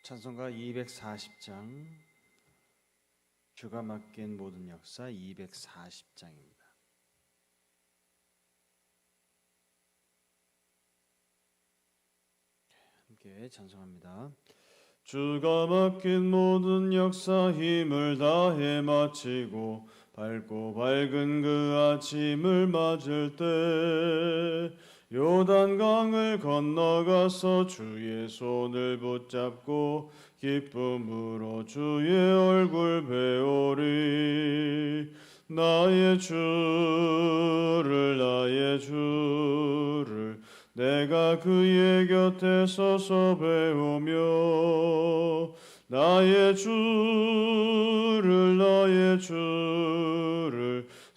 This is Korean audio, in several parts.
찬송가 240장, 주가 맡긴 모든 역사 240장입니다. 함께 찬송합니다. 주가 맡긴 모든 역사 힘을 다해 마치고 밝고 밝은 그 아침을 맞을 때 요단강을 건너가서 주의 손을 붙잡고 기쁨으로 주의 얼굴 배우리. 나의 주를 내가 그의 곁에 서서 배우며 나의 주를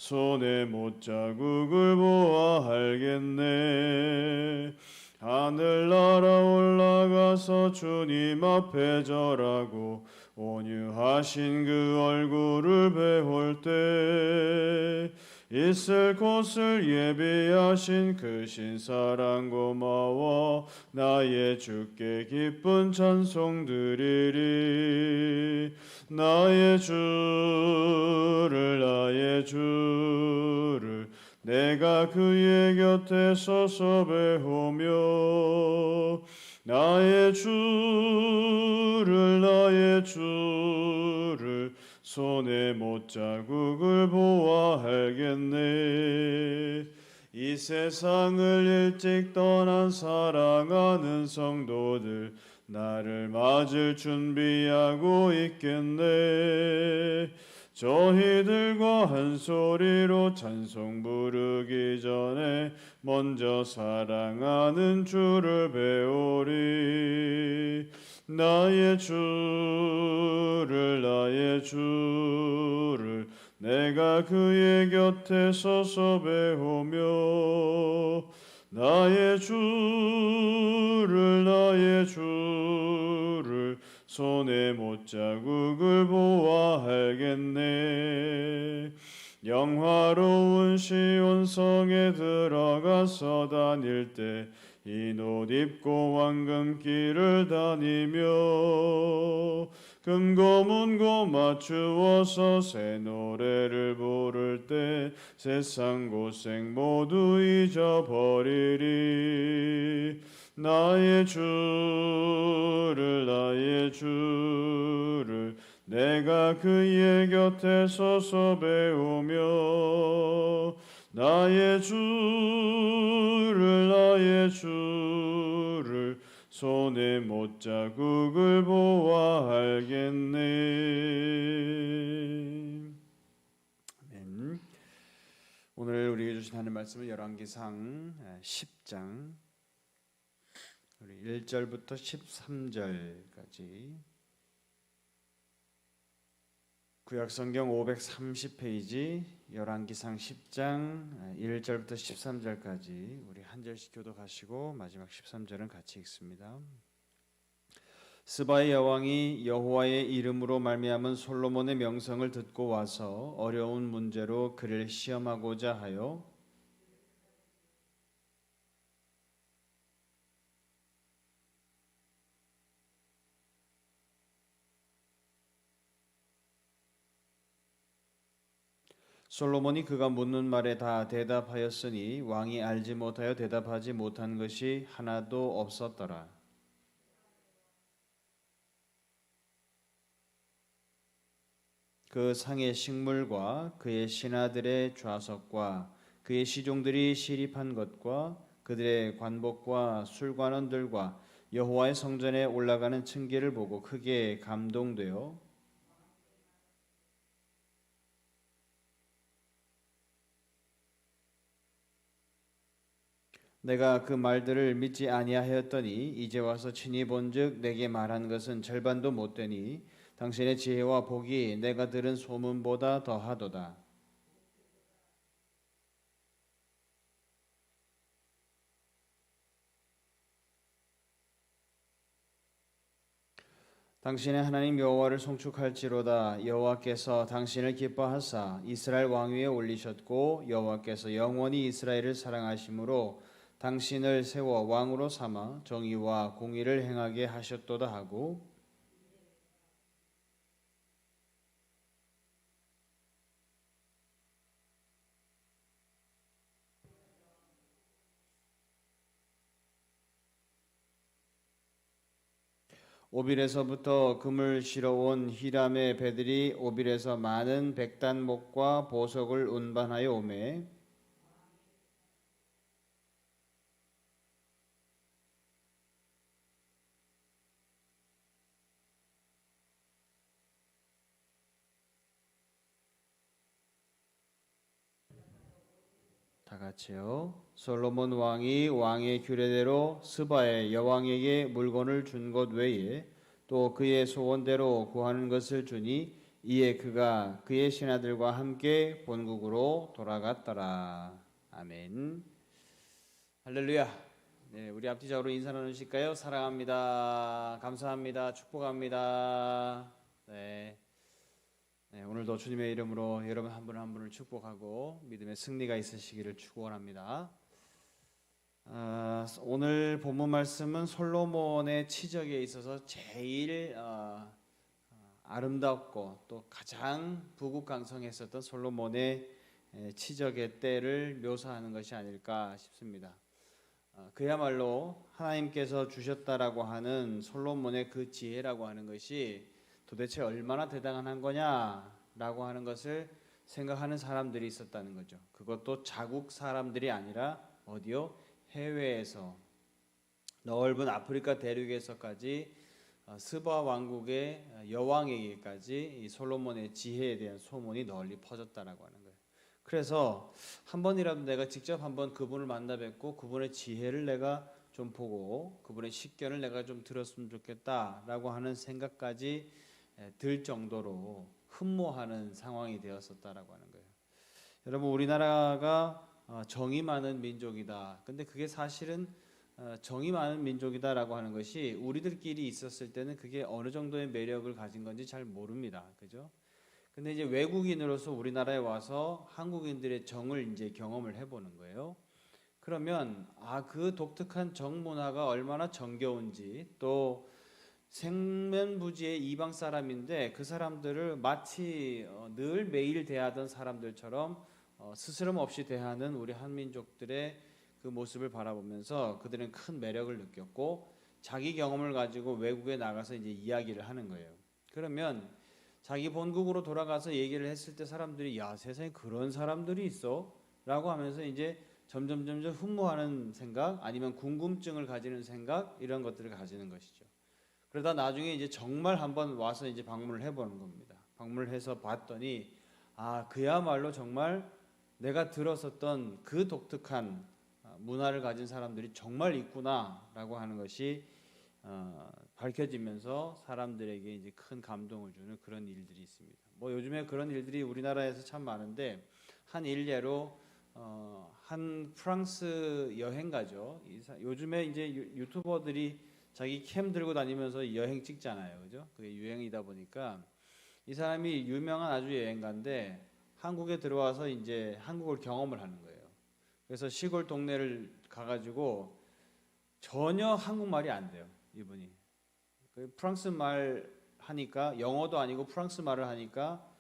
손에 못자국을 보아 알겠네. 하늘 날아 올라가서 주님 앞에 절하고 온유하신 그 얼굴을 배울 때 있을 곳을 예비하신 그 신사랑 고마워 나의 주께 기쁜 찬송 드리리. 나의 주를 내가 그의 곁에 서서 배우며 나의 주를 손에 못자국을 보아 알겠네. 이 세상을 일찍 떠난 사랑하는 성도들 나를 맞을 준비하고 있겠네. 저희들과 한 소리로 찬송 부르기 전에 먼저 사랑하는 주를 배우리. 나의 주를 내가 그의 곁에 서서 배우며 나의 주를 손에 못자국을 보아 알겠네. 영화로운 시온성에 들어가서 다닐 때 흰 옷 입고 황금길을 다니며 금고문고 맞추어서 새 노래를 부를 때 세상 고생 모두 잊어버리리. 나의 주를 내가 그의 곁에 서서 배우며 나의 주를 손에 못자국을 보아 알겠네. 아멘. 오늘 우리에게 주신 하나님의 말씀은 열왕기상 10장 우리 1절부터 13절까지 구약성경 530페이지 열왕기상 10장 1절부터 13절까지 우리 한 절씩 교독하시고 마지막 13절은 같이 읽습니다. 스바의 여왕이 여호와의 이름으로 말미암은 솔로몬의 명성을 듣고 와서 어려운 문제로 그를 시험하고자 하여 솔로몬이 그가 묻는 말에 다 대답하였으니 왕이 알지 못하여 대답하지 못한 것이 하나도 없었더라. 그 상의 식물과 그의 신하들의 좌석과 그의 시종들이 시립한 것과 그들의 관복과 술관원들과 여호와의 성전에 올라가는 층계를 보고 크게 감동되어 내가 그 말들을 믿지 아니하였더니 이제 와서 친히 본즉 내게 말한 것은 절반도 못되니 당신의 지혜와 복이 내가 들은 소문보다 더하도다. 당신의 하나님 여호와를 송축할지로다. 여호와께서 당신을 기뻐하사 이스라엘 왕위에 올리셨고 여호와께서 영원히 이스라엘을 사랑하심으로 당신을 세워 왕으로 삼아 정의와 공의를 행하게 하셨도다 하고 오빌에서부터 금을 실어온 히람의 배들이 오빌에서 많은 백단목과 보석을 운반하여 오매 다 같이요. 솔로몬 왕이 왕의 규례대로 스바의 여왕에게 물건을 준 것 외에 또 그의 소원대로 구하는 것을 주니 이에 그가 그의 신하들과 함께 본국으로 돌아갔더라. 아멘. 할렐루야. 네, 우리 앞뒤적으로 인사 나누실까요? 사랑합니다. 감사합니다. 축복합니다. 네. 네, 오늘도 주님의 이름으로 여러분 한 분 한 분을 축복하고 믿음의 승리가 있으시기를 축원합니다. 오늘 본문 말씀은 솔로몬의 치적에 있어서 제일 아름답고 또 가장 부국강성했었던 솔로몬의 치적의 때를 묘사하는 것이 아닐까 싶습니다. 그야말로 하나님께서 주셨다라고 하는 솔로몬의 그 지혜라고 하는 것이 도대체 얼마나 대단한 거냐라고 하는 것을 생각하는 사람들이 있었다는 거죠. 그것도 자국 사람들이 아니라 어디요? 해외에서 넓은 아프리카 대륙에서까지 스바 왕국의 여왕에게까지 이 솔로몬의 지혜에 대한 소문이 널리 퍼졌다라고 하는 거예요. 그래서 한 번이라도 내가 직접 한번 그분을 만나 뵙고 그분의 지혜를 내가 좀 보고 그분의 식견을 내가 좀 들었으면 좋겠다라고 하는 생각까지 들 정도로 흠모하는 상황이 되었었다라고 하는 거예요. 여러분 우리나라가 정이 많은 민족이다. 근데 그게 사실은 정이 많은 민족이다라고 하는 것이 우리들끼리 있었을 때는 그게 어느 정도의 매력을 가진 건지 잘 모릅니다. 그죠? 근데 이제 외국인으로서 우리나라에 와서 한국인들의 정을 이제 경험을 해보는 거예요. 그러면 그 독특한 정 문화가 얼마나 정겨운지 또 생면부지의 이방 사람인데 그 사람들을 마치 늘 매일 대하던 사람들처럼 스스럼 없이 대하는 우리 한민족들의 그 모습을 바라보면서 그들은 큰 매력을 느꼈고 자기 경험을 가지고 외국에 나가서 이제 이야기를 하는 거예요. 그러면 자기 본국으로 돌아가서 얘기를 했을 때 사람들이 야 세상에 그런 사람들이 있어? 라고 하면서 이제 점점 흠모하는 생각 아니면 궁금증을 가지는 생각 이런 것들을 가지는 것이죠. 그러다 나중에 이제 정말 한번 와서 이제 방문을 해보는 겁니다. 방문을 해서 봤더니 그야말로 정말 내가 들었었던 그 독특한 문화를 가진 사람들이 정말 있구나라고 하는 것이 밝혀지면서 사람들에게 이제 큰 감동을 주는 그런 일들이 있습니다. 뭐 요즘에 그런 일들이 우리나라에서 참 많은데 한 일례로 한 프랑스 여행가죠. 요즘에 이제 유튜버들이 자기 캠 들고 다니면서 여행 찍잖아요. 그죠? 그게 유행이다 보니까 이 사람이 유명한 아주 여행가인데 한국에 들어와서 이제 한국을 경험을 하는 거예요. 그래서 시골 동네를 가가지고 전혀 한국말이 안 돼요. 이분이. 프랑스 말 하니까 영어도 아니고 프랑스 말을 하니까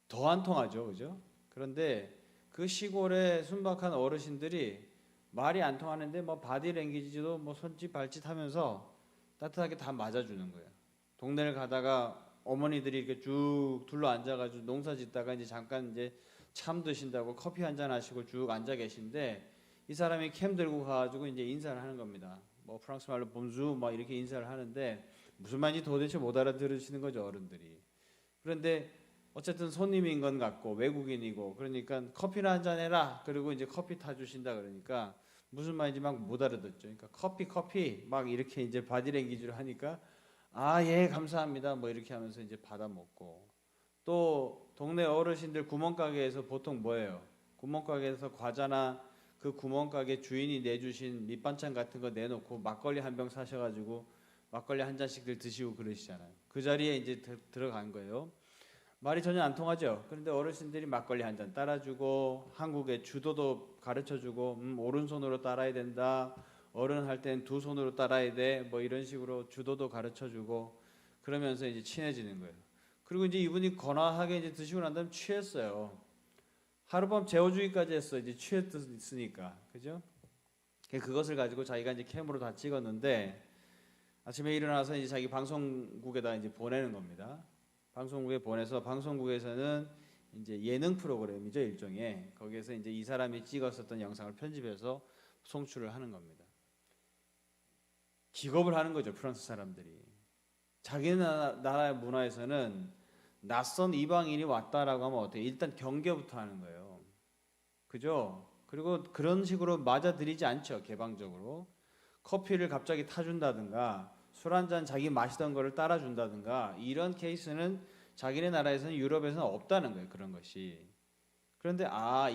더 안 통하죠. 그죠? 그런데 그 시골의 순박한 어르신들이 말이 안 통하는데 뭐 바디랭귀지도 뭐 손짓 발짓 하면서 따뜻하게 다 맞아주는 거예요. 동네를 가다가 어머니들이 이렇게 쭉 둘러 앉아가지고 농사 짓다가 이제 잠깐 이제 참 드신다고 커피 한잔 하시고 쭉 앉아 계신데 이 사람이 캠 들고 가가지고 이제 인사를 하는 겁니다. 뭐 프랑스 말로 본주 막 이렇게 인사를 하는데 무슨 말인지 도대체 못 알아들으시는 거죠 어른들이. 그런데 어쨌든 손님인 건 같고 외국인이고 그러니까 커피나 한잔 해라. 그리고 이제 커피 타주신다 그러니까 무슨 말인지 막 못 알아듣죠. 그러니까 커피 막 이렇게 이제 바디랭귀지로 하니까 예 감사합니다 뭐 이렇게 하면서 이제 받아 먹고 또 동네 어르신들 구멍가게에서 보통 뭐예요? 구멍가게에서 과자나 그 구멍가게 주인이 내주신 밑반찬 같은 거 내놓고 막걸리 한 병 사셔가지고 막걸리 한 잔씩들 드시고 그러시잖아요. 그 자리에 이제 들어간 거예요. 말이 전혀 안 통하죠. 그런데 어르신들이 막걸리 한 잔 따라주고 한국의 주도도 가르쳐주고 오른손으로 따라야 된다. 어른 할 땐 두 손으로 따라야 돼. 뭐 이런 식으로 주도도 가르쳐주고 그러면서 이제 친해지는 거예요. 그리고 이제 이분이 거나하게 이제 드시고 난 다음에 취했어요. 하룻밤 재워주기까지 했어. 이제 취했으니까. 그죠? 그것을 가지고 자기가 이제 캠으로 다 찍었는데 아침에 일어나서 이제 자기 방송국에다 이제 보내는 겁니다. 방송국에 보내서 방송국에서는 이제 예능 프로그램이죠, 일종의. 거기에서 이제 이 사람이 찍었었던 영상을 편집해서 송출을 하는 겁니다. 기겁을 하는 거죠, 프랑스 사람들이. 자기 나라의 문화에서는 낯선 이방인이 왔다라고 하면 어때요? 일단 경계부터 하는 거예요. 그죠? 그리고 그런 식으로 맞아들이지 않죠, 개방적으로. 커피를 갑자기 타준다든가 술 한잔 자기 마시던 거를 따라준다든가 이런 케이스는 자기네 나라에서는, 유럽에서는 없다는 거예요, 그런 것이. 그런데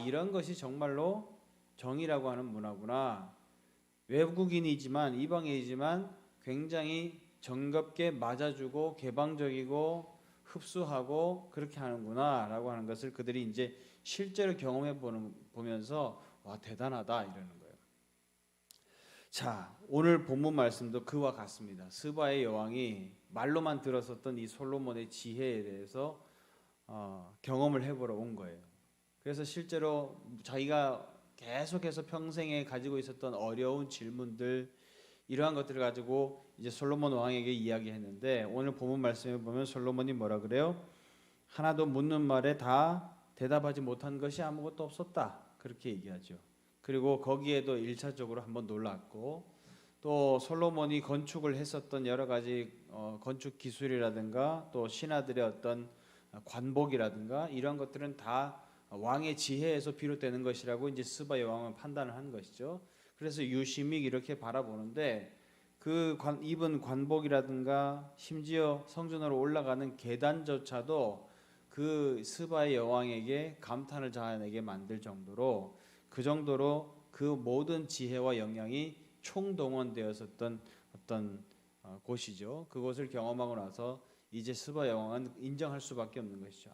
이런 것이 정말로 정이라고 하는 문화구나. 외국인이지만, 이방인이지만 굉장히 정겹게 맞아주고 개방적이고 흡수하고 그렇게 하는구나 라고 하는 것을 그들이 이제 실제로 경험해 보면서 와, 대단하다 이러는 거예요. 자, 오늘 본문 말씀도 그와 같습니다. 스바의 여왕이 말로만 들었었던 이 솔로몬의 지혜에 대해서 경험을 해보러 온 거예요. 그래서 실제로 자기가 계속해서 평생에 가지고 있었던 어려운 질문들, 이러한 것들을 가지고 이제 솔로몬 왕에게 이야기했는데, 오늘 본문 말씀에 보면 솔로몬이 뭐라 그래요? 하나도 묻는 말에 다 대답하지 못한 것이 아무것도 없었다, 그렇게 얘기하죠. 그리고 거기에도 1차적으로 한번 놀랐고, 또 솔로몬이 건축을 했었던 여러 가지 건축 기술이라든가 또 신하들의 어떤 관복이라든가 이런 것들은 다 왕의 지혜에서 비롯되는 것이라고 이제 스바 여왕은 판단을 한 것이죠. 그래서 유심히 이렇게 바라보는데, 그 입은 관복이라든가 심지어 성전으로 올라가는 계단조차도 그 스바의 여왕에게 감탄을 자아내게 만들 정도로, 그 정도로 그 모든 지혜와 역량이 총동원되었었던 어떤 곳이죠. 그곳을 경험하고 나서 이제 스바 여왕은 인정할 수밖에 없는 것이죠.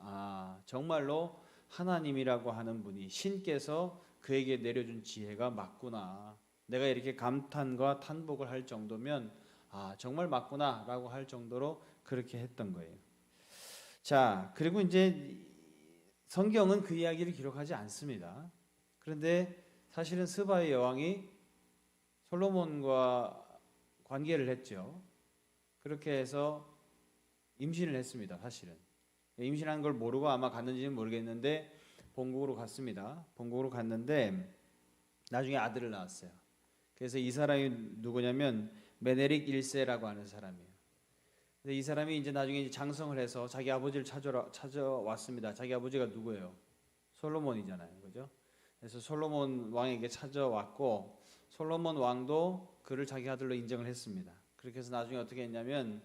정말로 하나님이라고 하는 분이, 신께서 그에게 내려준 지혜가 맞구나. 내가 이렇게 감탄과 탄복을 할 정도면 정말 맞구나 라고 할 정도로 그렇게 했던 거예요. 자, 그리고 이제 성경은 그 이야기를 기록하지 않습니다. 그런데 사실은 스바의 여왕이 솔로몬과 관계를 했죠. 그렇게 해서 임신을 했습니다. 사실은 임신한 걸 모르고 아마 갔는지는 모르겠는데 본국으로 갔습니다. 본국으로 갔는데 나중에 아들을 낳았어요. 그래서 이 사람이 누구냐면 메네릭 1세라고 하는 사람이에요. 근데 이 사람이 이제 나중에 이제 장성을 해서 자기 아버지를 찾아왔습니다. 자기 아버지가 누구예요? 솔로몬이잖아요, 그죠? 그래서 솔로몬 왕에게 찾아왔고, 솔로몬 왕도 그를 자기 아들로 인정을 했습니다. 그렇게 해서 나중에 어떻게 했냐면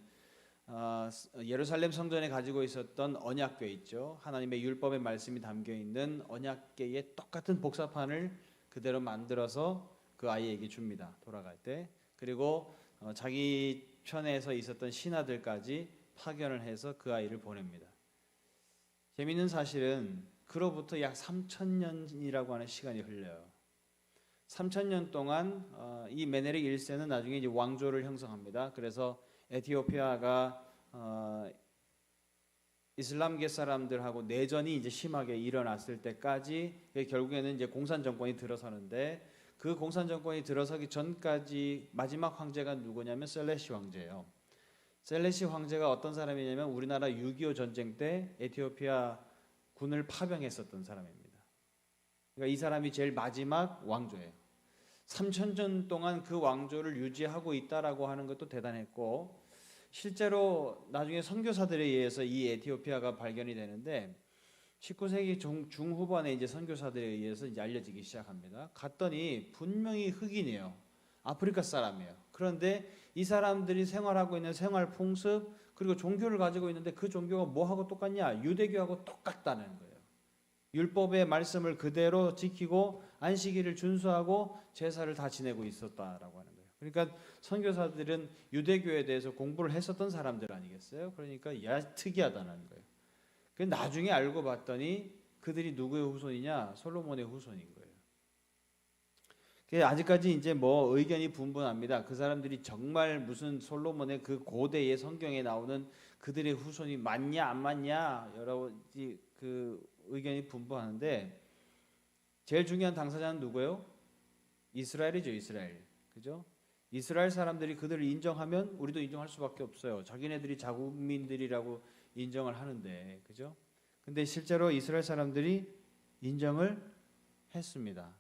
예루살렘 성전에 가지고 있었던 언약궤 있죠. 하나님의 율법의 말씀이 담겨 있는 언약궤의 똑같은 복사판을 그대로 만들어서 그 아이에게 줍니다. 돌아갈 때. 그리고 자기 편에서 있었던 신하들까지 파견을 해서 그 아이를 보냅니다. 재미있는 사실은 그로부터 약 3,000년이라고 하는 시간이 흘려요. 3,000년 동안 이 메네릭 1세는 나중에 이제 왕조를 형성합니다. 그래서 에티오피아가 이슬람계 사람들하고 내전이 이제 심하게 일어났을 때까지, 결국에는 이제 공산 정권이 들어서는데, 그 공산 정권이 들어서기 전까지 마지막 황제가 누구냐면 셀레시 황제예요. 셀레시 황제가 어떤 사람이냐면 우리나라 6.25 전쟁 때 에티오피아 군을 파병했었던 사람입니다. 그러니까 이 사람이 제일 마지막 왕조예요. 3,000년 동안 그 왕조를 유지하고 있다라고 하는 것도 대단했고, 실제로 나중에 선교사들에 의해서 이 에티오피아가 발견이 되는데 19세기 중후반에 이제 선교사들에 의해서 이제 알려지기 시작합니다. 갔더니 분명히 흑인이에요. 아프리카 사람이에요. 그런데 이 사람들이 생활하고 있는 생활 풍습 그리고 종교를 가지고 있는데 그 종교가 뭐하고 똑같냐? 유대교하고 똑같다는 거예요. 율법의 말씀을 그대로 지키고 안식일을 준수하고 제사를 다 지내고 있었다라고 하는 거예요. 그러니까 선교사들은 유대교에 대해서 공부를 했었던 사람들 아니겠어요? 그러니까 야, 특이하다는 거예요. 나중에 알고 봤더니 그들이 누구의 후손이냐? 솔로몬의 후손인 거예요. 아직까지 이제 뭐 의견이 분분합니다. 그 사람들이 정말 무슨 솔로몬의 그 고대의 성경에 나오는 그들의 후손이 맞냐 안 맞냐 여러 가지 그 의견이 분분하는데, 제일 중요한 당사자는 누구예요? 이스라엘이죠, 이스라엘. 그죠? 이스라엘 사람들이 그들을 인정하면 우리도 인정할 수밖에 없어요. 자기네들이 자국민들이라고 인정을 하는데, 그죠? 근데 실제로 이스라엘 사람들이 인정을 했습니다.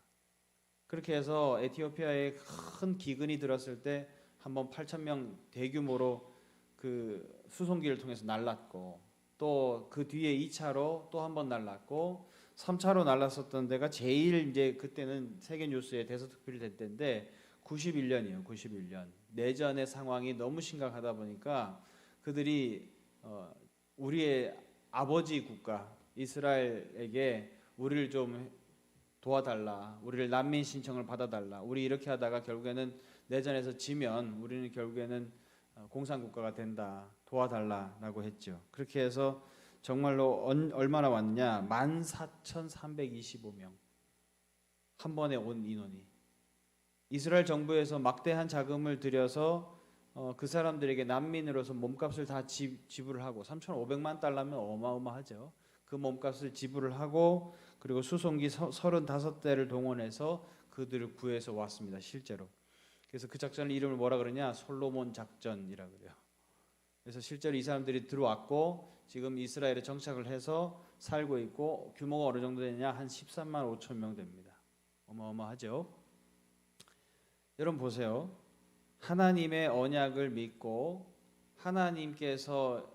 그렇게 해서 에티오피아에 큰 기근이 들었을 때 한번 8,000명 대규모로 그 수송기를 통해서 날랐고, 또 그 뒤에 2차로 또 한 번 날랐고, 3차로 날랐었던 데가 제일 이제 그때는 세계 뉴스에 대서특필이 될 때인데 91년이에요. 91년. 내전의 상황이 너무 심각하다 보니까 그들이 우리의 아버지 국가 이스라엘에게 우리를 좀 도와달라, 우리를 난민 신청을 받아달라, 우리 이렇게 하다가 결국에는 내전에서 지면 우리는 결국에는 공산국가가 된다, 도와달라라고 했죠. 그렇게 해서 정말로 얼마나 왔냐? 14,325명 한 번에 온 인원이. 이스라엘 정부에서 막대한 자금을 들여서 그 사람들에게 난민으로서 몸값을 다 지불을 하고 3,500만 달러면 어마어마하죠. 그 몸값을 지불을 하고 그리고 수송기 35대를 동원해서 그들을 구해서 왔습니다. 실제로. 그래서 그 작전을 이름을 뭐라 그러냐? 솔로몬 작전이라 그래요. 그래서 실제로 이 사람들이 들어왔고 지금 이스라엘에 정착을 해서 살고 있고 규모가 어느 정도 되냐? 한 13만 5천 명 됩니다. 어마어마하죠. 여러분 보세요. 하나님의 언약을 믿고 하나님께서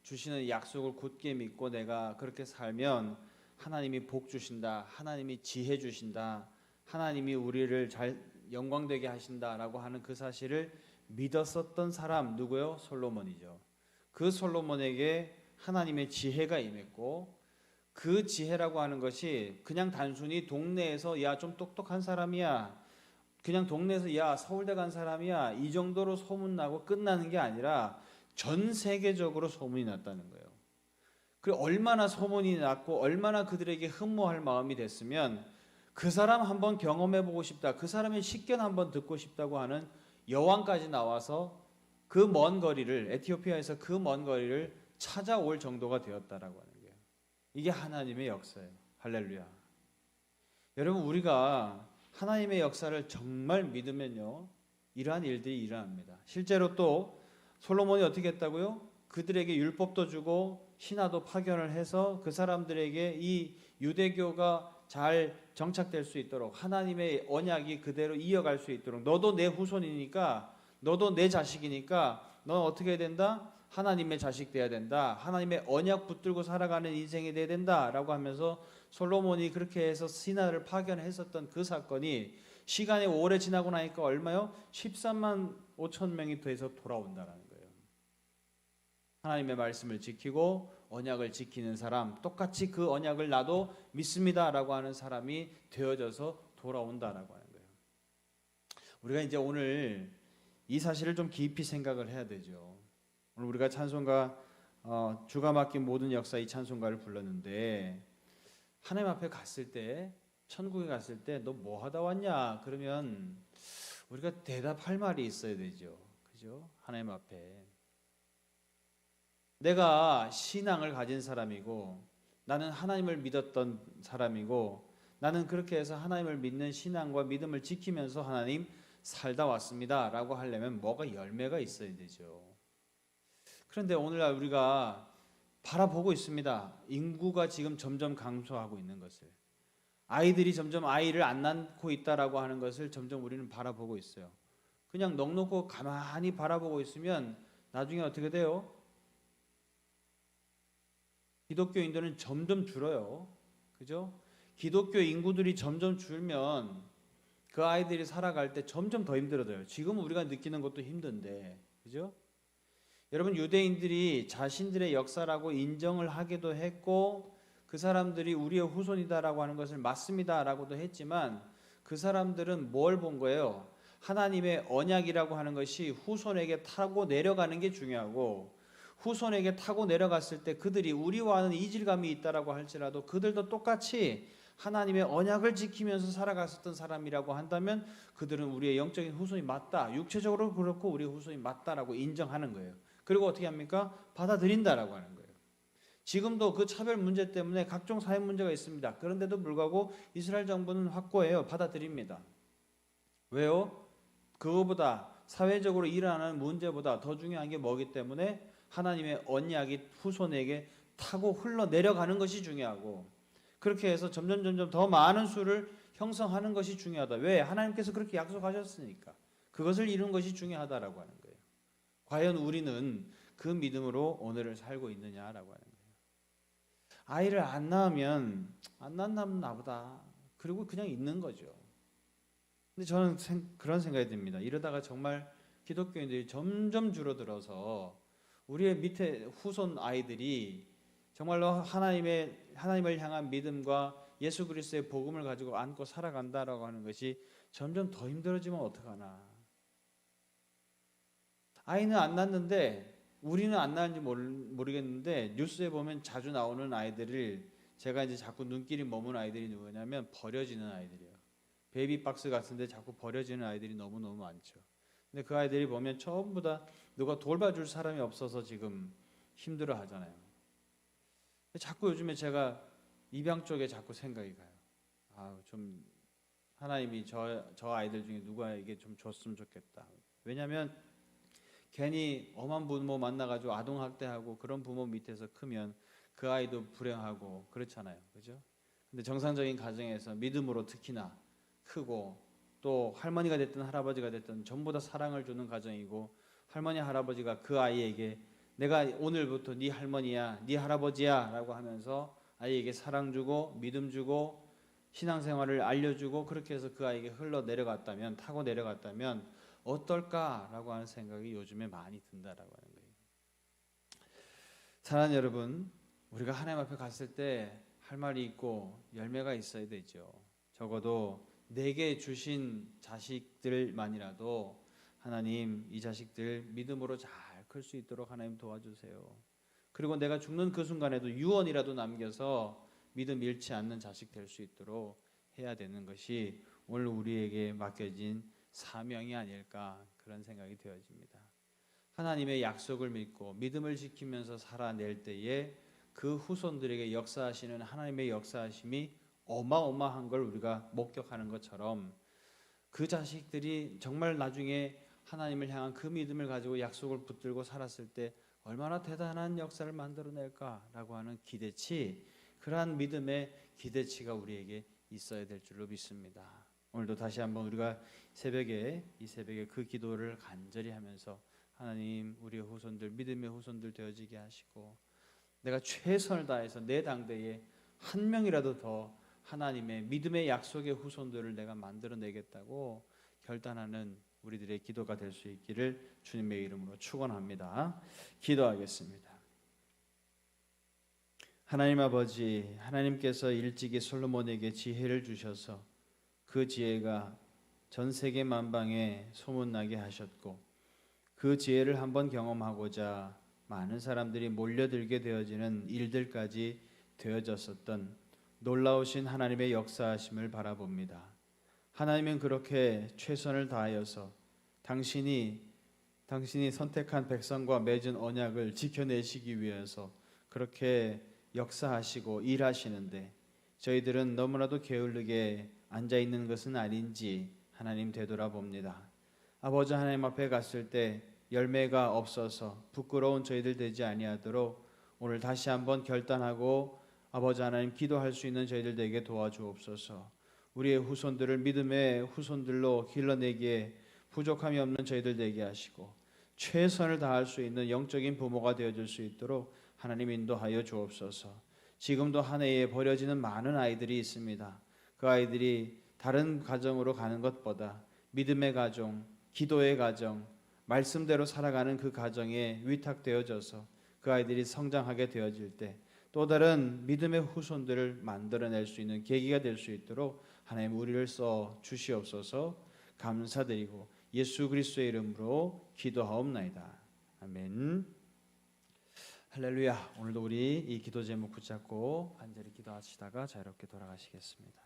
주시는 약속을 굳게 믿고 내가 그렇게 살면 하나님이 복 주신다. 하나님이 지혜 주신다. 하나님이 우리를 잘 영광되게 하신다라고 하는 그 사실을 믿었었던 사람 누구요? 솔로몬이죠. 그 솔로몬에게 하나님의 지혜가 임했고 그 지혜라고 하는 것이 그냥 단순히 동네에서 야 좀 똑똑한 사람이야, 그냥 동네에서 야 서울대 간 사람이야 이 정도로 소문나고 끝나는 게 아니라 전 세계적으로 소문이 났다는 거예요. 그리고 얼마나 소문이 났고 얼마나 그들에게 흠모할 마음이 됐으면 그 사람 한번 경험해보고 싶다, 그 사람의 식견 한번 듣고 싶다고 하는 여왕까지 나와서 그 먼 거리를, 에티오피아에서 그 먼 거리를 찾아올 정도가 되었다라고 하는 거예요. 이게 하나님의 역사예요. 할렐루야. 여러분 우리가 하나님의 역사를 정말 믿으면요 이러한 일들이 일어납니다. 실제로 또 솔로몬이 어떻게 했다고요? 그들에게 율법도 주고 신화도 파견을 해서 그 사람들에게 이 유대교가 잘 정착될 수 있도록 하나님의 언약이 그대로 이어갈 수 있도록 너도 내 후손이니까 너도 내 자식이니까 넌 어떻게 해야 된다? 하나님의 자식 돼야 된다. 하나님의 언약 붙들고 살아가는 인생이 돼야 된다라고 하면서 솔로몬이 그렇게 해서 신하를 파견했었던 그 사건이 시간이 오래 지나고 나니까 얼마요? 13만 5천 명이 더해서 돌아온다라는 거예요. 하나님의 말씀을 지키고 언약을 지키는 사람, 똑같이 그 언약을 나도 믿습니다라고 하는 사람이 되어져서 돌아온다라고 하는 거예요. 우리가 이제 오늘 이 사실을 좀 깊이 생각을 해야 되죠. 오늘 우리가 찬송가 주가 맡긴 모든 역사 이 찬송가를 불렀는데 하나님 앞에 갔을 때 천국에 갔을 때 너 뭐 하다 왔냐? 그러면 우리가 대답할 말이 있어야 되죠. 그죠? 하나님 앞에 내가 신앙을 가진 사람이고 나는 하나님을 믿었던 사람이고 나는 그렇게 해서 하나님을 믿는 신앙과 믿음을 지키면서 하나님 살다 왔습니다 라고 하려면 뭐가 열매가 있어야 되죠. 그런데 오늘날 우리가 바라보고 있습니다. 인구가 지금 점점 감소하고 있는 것을, 아이들이 점점 아이를 안 낳고 있다라고 하는 것을 점점 우리는 바라보고 있어요. 그냥 넋놓고 가만히 바라보고 있으면 나중에 어떻게 돼요? 기독교인들은 점점 줄어요. 그죠? 기독교 인구들이 점점 줄면 그 아이들이 살아갈 때 점점 더 힘들어져요. 지금 우리가 느끼는 것도 힘든데, 그죠? 여러분 유대인들이 자신들의 역사라고 인정을 하기도 했고 그 사람들이 우리의 후손이다라고 하는 것을 맞습니다라고도 했지만 그 사람들은 뭘 본 거예요? 하나님의 언약이라고 하는 것이 후손에게 타고 내려가는 게 중요하고 후손에게 타고 내려갔을 때 그들이 우리와는 이질감이 있다라고 할지라도 그들도 똑같이 하나님의 언약을 지키면서 살아갔었던 사람이라고 한다면 그들은 우리의 영적인 후손이 맞다, 육체적으로 그렇고 우리의 후손이 맞다라고 인정하는 거예요. 그리고 어떻게 합니까? 받아들인다라고 하는 거예요. 지금도 그 차별 문제 때문에 각종 사회 문제가 있습니다. 그런데도 불구하고 이스라엘 정부는 확고해요. 받아들입니다. 왜요? 그거보다 사회적으로 일어나는 문제보다 더 중요한 게 뭐기 때문에 하나님의 언약이 후손에게 타고 흘러내려가는 것이 중요하고, 그렇게 해서 점점 더 많은 수를 형성하는 것이 중요하다. 왜? 하나님께서 그렇게 약속하셨으니까. 그것을 이룬 것이 중요하다라고 하는 거예요. 과연 우리는 그 믿음으로 오늘을 살고 있느냐라고 하는 거예요. 아이를 안 낳으면 안 낳나면 나보다, 그리고 그냥 있는 거죠. 근데 저는 그런 생각이 듭니다. 이러다가 정말 기독교인들이 점점 줄어들어서 우리의 밑에 후손 아이들이 정말로 하나님을 향한 믿음과 예수 그리스도의 복음을 가지고 안고 살아간다라고 하는 것이 점점 더 힘들어지면 어떡하나. 아이는 안 낳는데, 우리는 안 낳는지 모르겠는데 뉴스에 보면 자주 나오는 아이들을, 제가 이제 자꾸 눈길이 머문 아이들이 누구냐면 버려지는 아이들이에요. 베이비박스 같은데 자꾸 버려지는 아이들이 너무너무 많죠. 근데 그 아이들이 보면 전부 다 누가 돌봐줄 사람이 없어서 지금 힘들어 하잖아요. 자꾸 요즘에 제가 입양 쪽에 자꾸 생각이 가요. 좀 하나님이 저 아이들 중에 누구에게 좀 줬으면 좋겠다. 왜냐하면 괜히 엄한 부모 만나가지고 아동학대하고 그런 부모 밑에서 크면 그 아이도 불행하고 그렇잖아요. 그죠? 근데 정상적인 가정에서 믿음으로 특히나 크고, 또 할머니가 됐든 할아버지가 됐든 전부 다 사랑을 주는 가정이고, 할머니 할아버지가 그 아이에게 내가 오늘부터 네 할머니야, 네 할아버지야 라고 하면서 아이에게 사랑 주고 믿음 주고 신앙생활을 알려주고, 그렇게 해서 그 아이에게 흘러내려갔다면, 타고 내려갔다면 어떨까라고 하는 생각이 요즘에 많이 든다라고 하는 거예요. 사랑하는 여러분, 우리가 하나님 앞에 갔을 때 할 말이 있고 열매가 있어야 되죠. 적어도 내게 주신 자식들만이라도 하나님, 이 자식들 믿음으로 잘 클 수 있도록 하나님 도와주세요. 그리고 내가 죽는 그 순간에도 유언이라도 남겨서 믿음 잃지 않는 자식 될 수 있도록 해야 되는 것이 오늘 우리에게 맡겨진 사명이 아닐까, 그런 생각이 되어집니다. 하나님의 약속을 믿고 믿음을 지키면서 살아낼 때에 그 후손들에게 역사하시는 하나님의 역사하심이 어마어마한 걸 우리가 목격하는 것처럼, 그 자식들이 정말 나중에 하나님을 향한 그 믿음을 가지고 약속을 붙들고 살았을 때 얼마나 대단한 역사를 만들어낼까라고 하는 기대치, 그러한 믿음의 기대치가 우리에게 있어야 될 줄로 믿습니다. 오늘도 다시 한번 우리가 이 새벽에 그 기도를 간절히 하면서, 하나님, 우리의 후손들, 믿음의 후손들 되어지게 하시고, 내가 최선을 다해서 내 당대에 한 명이라도 더 하나님의 믿음의 약속의 후손들을 내가 만들어내겠다고 결단하는 우리들의 기도가 될 수 있기를 주님의 이름으로 축원합니다. 기도하겠습니다. 하나님 아버지, 하나님께서 일찍이 솔로몬에게 지혜를 주셔서 그 지혜가 전 세계 만방에 소문나게 하셨고, 그 지혜를 한번 경험하고자 많은 사람들이 몰려들게 되어지는 일들까지 되어졌었던 놀라우신 하나님의 역사하심을 바라봅니다. 하나님은 그렇게 최선을 다하여서 당신이 선택한 백성과 맺은 언약을 지켜내시기 위해서 그렇게 역사하시고 일하시는데, 저희들은 너무나도 게을르게 앉아있는 것은 아닌지 하나님 되돌아봅니다. 아버지 하나님 앞에 갔을 때 열매가 없어서 부끄러운 저희들 되지 아니하도록 오늘 다시 한번 결단하고 아버지 하나님 기도할 수 있는 저희들 되게 도와주옵소서. 우리의 후손들을 믿음의 후손들로 길러내기에 부족함이 없는 저희들 되게 하시고, 최선을 다할 수 있는 영적인 부모가 되어줄 수 있도록 하나님 인도하여 주옵소서. 지금도 한 해에 버려지는 많은 아이들이 있습니다. 그 아이들이 다른 가정으로 가는 것보다 믿음의 가정, 기도의 가정, 말씀대로 살아가는 그 가정에 위탁되어져서 그 아이들이 성장하게 되어질 때 또 다른 믿음의 후손들을 만들어낼 수 있는 계기가 될 수 있도록 하나님 우리를 써 주시옵소서. 감사드리고 예수 그리스도의 이름으로 기도하옵나이다. 아멘. 할렐루야. 오늘도 우리 이 기도 제목 붙잡고 간절히 기도하시다가 자유롭게 돌아가시겠습니다.